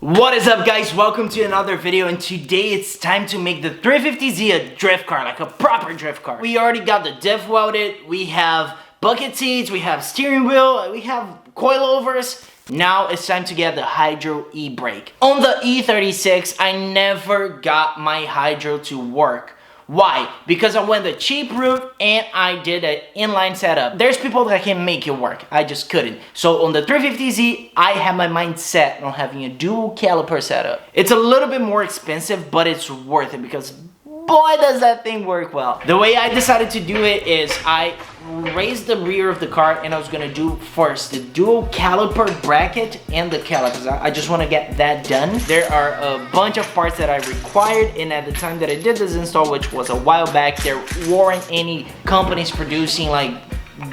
What is up, guys? Welcome to another video, and today it's time to make the 350Z a drift car, like a proper drift car. We already got the diff welded, we have bucket seats, we have steering wheel, we have coilovers. Now it's time to get the hydro e-brake. On the E36, I never got my hydro to work. Why? Because I went the cheap route and I did an inline setup. There's people that can make it work. I just couldn't. So on the 350Z, I have my mind set on having a dual caliper setup. It's a little bit more expensive, but it's worth it because boy, does that thing work well. The way I decided to do it is I raised the rear of the car and I was gonna do first the dual caliper bracket and the calipers. I just want to get that done. There are a bunch of parts that I required, and at the time that I did this install, which was a while back, there weren't any companies producing like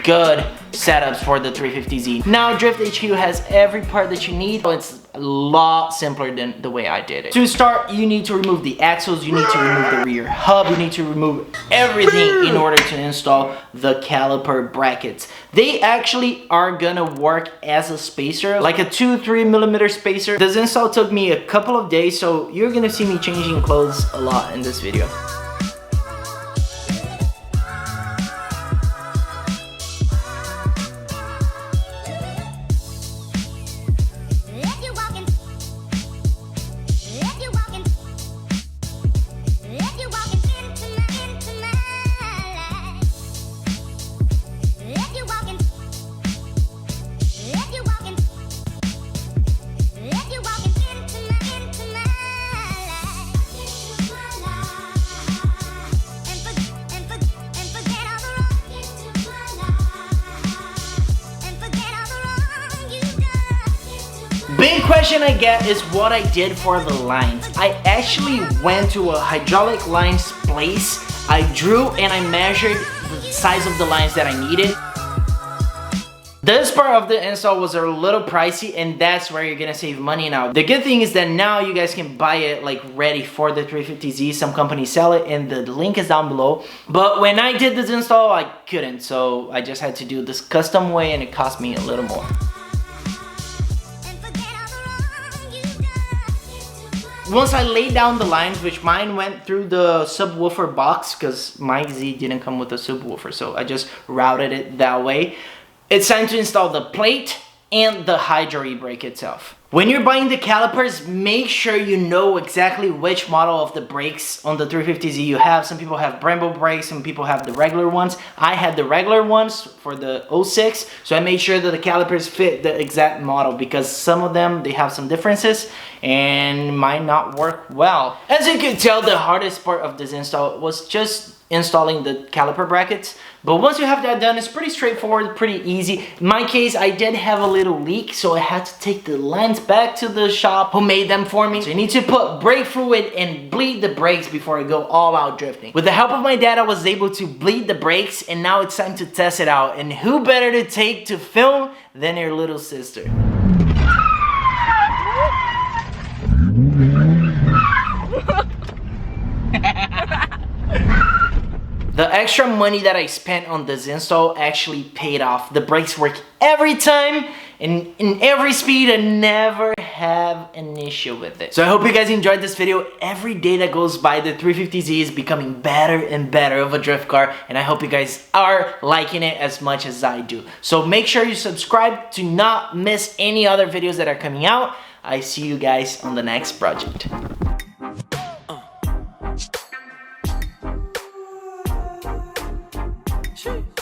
good setups for the 350Z. Now Drift HQ has every part that you need. It's a lot simpler than the way I did it. To start, you need to remove the axles, you need to remove the rear hub, you need to remove everything in order to install the caliper brackets. They actually are gonna work as a spacer, like a 2-3 millimeter spacer. This install took me a couple of days, so you're gonna see me changing clothes a lot in this video. Big question I get is what I did for the lines. I actually went to a hydraulic lines place. I drew and I measured the size of the lines that I needed. This part of the install was a little pricey, and that's where you're gonna save money now. The good thing is that now you guys can buy it like ready for the 350Z. Some companies sell it and the link is down below. But when I did this install, I couldn't. So I just had to do this custom way and it cost me a little more. Once I laid down the lines, which mine went through the subwoofer box because my Z didn't come with a subwoofer, so I just routed it that way. It's time to install the plate and the hydro e-brake itself. When you're buying the calipers, make sure you know exactly which model of the brakes on the 350Z you have. Some people have Brembo brakes, some people have the regular ones. I had the regular ones for the 06, so I made sure that the calipers fit the exact model because some of them, they have some differences and might not work well. As you can tell, the hardest part of this install was just installing the caliper brackets, but once you have that done, it's pretty straightforward, pretty easy. In my case, I did have a little leak, so I had to take the lines back to the shop who made them for me. So you need to put brake fluid and bleed the brakes before I go all out drifting. With the help of my dad, I was able to bleed the brakes, and now it's time to test it out. And who better to take to film than your little sister? The extra money that I spent on this install actually paid off. The brakes work every time and in every speed. I never have an issue with it. So I hope you guys enjoyed this video. Every day that goes by, the 350Z is becoming better and better of a drift car, and I hope you guys are liking it as much as I do. So make sure you subscribe to not miss any other videos that are coming out. I see you guys on the next project. Shoot.